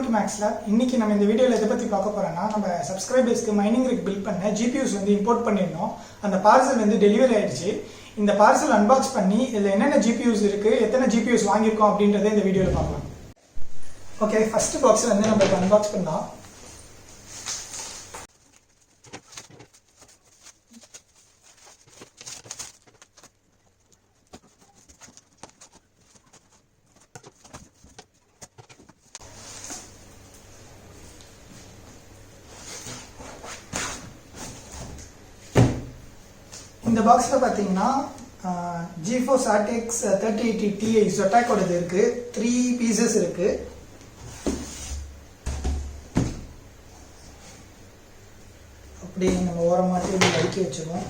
to Max Lab. இன்னைக்கு நம்ம இந்த வீடியோல எதை பத்தி பார்க்க போறோம்னா நம்ம சப்ஸ்கிரைபர்ஸ்க்கு மைனிங் ரிக் பில்ட் பண்ண GPUs வந்து இம்போர்ட் பண்ணிருந்தோம். அந்த பார்சல் வந்து டெலிவரி ஆயிடுச்சு. இந்த பார்சல் அன்பாக்ஸ் பண்ணி இதுல என்னென்ன GPUs இருக்கு, எத்தனை GPUs வாங்கியிருக்கோம் அப்படின்றத இந்த வீடியோல பார்க்கலாம். ஓகே, ஃபர்ஸ்ட் பாக்ஸ் வந்து நம்ம அன்பாக்ஸ் பண்ணலாம். இந்த பாக்ஸில் பார்த்தீங்கன்னா GeForce RTX 3080 Ti Zotac ஓடது இருக்கு. 3 pieces இருக்கு. அப்படியே நம்ம ஓரமாட்டி அடுக்கி வச்சிருவோம்.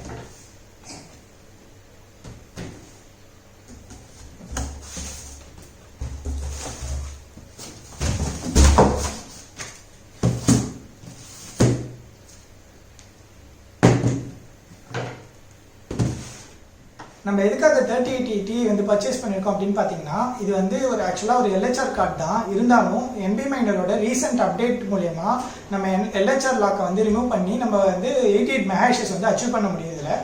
நம்ம எதுக்காக 3080 Ti வந்து பர்ச்சேஸ் பண்ணியிருக்கோம் அப்படின்னு பார்த்தீங்கன்னா, இது வந்து ஒரு ஆக்சுவலாக ஒரு LHR கார்டு தான். இருந்தாலும் NB மைனரோட ரீசெண்ட் அப்டேட் மூலயமா நம்ம LHR லாக்கை வந்து ரிமூவ் பண்ணி நம்ம வந்து 88 மெகாஹெர்ட்ஸ் வந்து அச்சீவ் பண்ண முடியுதுல.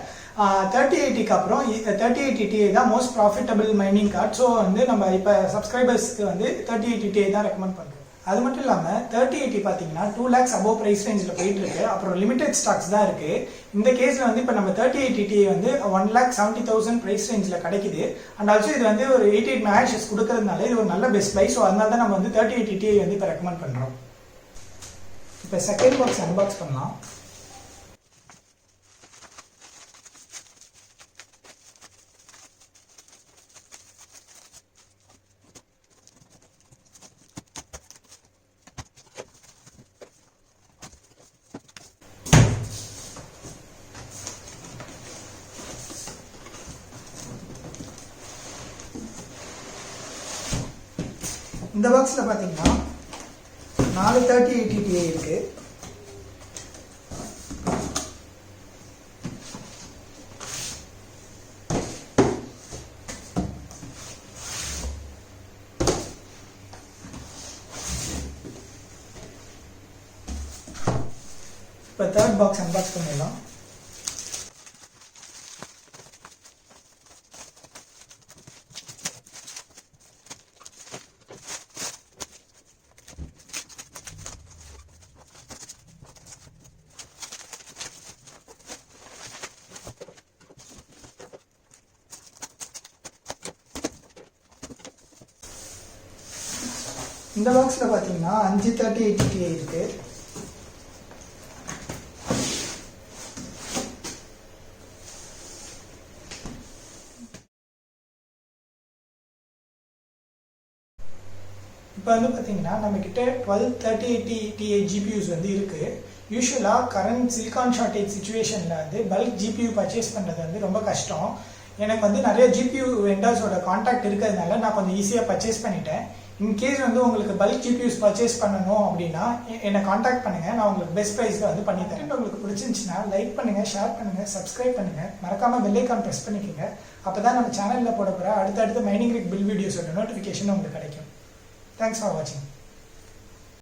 3080க்கு அப்புறம் 3080 Ti தான் most profitable mining card. So வந்து நம்ம இப்போ சப்ஸ்கிரைபர்ஸ்க்கு வந்து 3080 Ti தான் ரெக்கமெண்ட் பண்ணுறோம். அது மட்டும் இல்லாமல் 3080 பார்த்தீங்கன்னா 2 lakhs above ப்ரைஸ் ரேஞ்சில் போயிட்டு இருக்கு. அப்புறம் லிமிடெட் ஸ்டாக்ஸ் தான் இருக்கு. இந்த கேஸில் வந்து இப்போ நம்ம 3080 Ti வந்து 1,70,000 ப்ரைஸ் ரேஞ்சில் கிடைக்குது. அண்ட் ஆல்சோ இது வந்து ஒரு 88 மெகாஹெர்ட்ஸ் கொடுக்கறதுனால இது ஒரு நல்ல பெஸ்ட் பை. ஸோ அதனால தான் நம்ம வந்து 3080 Ti வந்து இப்போ ரெக்கமெண்ட் பண்ணுறோம். இப்போ செகண்ட் பாக்ஸ் அன்பாக்ஸ் பண்ணலாம். இந்த பாக்ஸில் பார்த்தீங்கன்னா 4 3080 Ti இருக்கு. இப்போ தேர்ட் பாக்ஸ் அன்பாக்ஸ் பண்ணிடலாம். இந்த பாக்ஸில் பார்த்தீங்கன்னா 5 3080 Ti இருக்கு. இப்போ வந்து பார்த்தீங்கன்னா நம்ம கிட்ட 12 3080 Ti GPUs வந்து இருக்கு. யூஸ்வலாக கரண்ட் சிலிகான் ஷார்டேஜ் சுச்சுவேஷனில் வந்து பல்க் GPU பர்ச்சேஸ் பண்ணுறது வந்து ரொம்ப கஷ்டம். எனக்கு வந்து நிறைய GPU வெண்டர்ஸோட கான்டாக்ட் இருக்கிறதுனால நான் கொஞ்சம் ஈஸியாக பர்ச்சேஸ் பண்ணிட்டேன். இன்கேஸ் வந்து உங்களுக்கு பல்க் GPUs பர்ச்சேஸ் பண்ணணும் அப்படின்னா என்னை காண்டாக்ட் பண்ணுங்க. நான் உங்களுக்கு பெஸ்ட் ப்ரைஸ்ல வந்து பண்ணி தரேன். உங்களுக்கு பிடிச்சிருந்துச்சுன்னா லைக் பண்ணுங்க, ஷேர் பண்ணுங்க, சப்ஸ்கிரைப் பண்ணுங்க, மறக்காம பெல் ஐகான் பிரஸ் பண்ணிக்கோங்க. அப்பதான் நம்ம சேனல்ல போட போற அடுத்தடுத்த மைனிங் ரிக் பில் வீடியோஸோட நோட்டிஃபிகேஷன் உங்களுக்கு கிடைக்கும். தேங்க்ஸ் ஃபார் வாட்சிங்.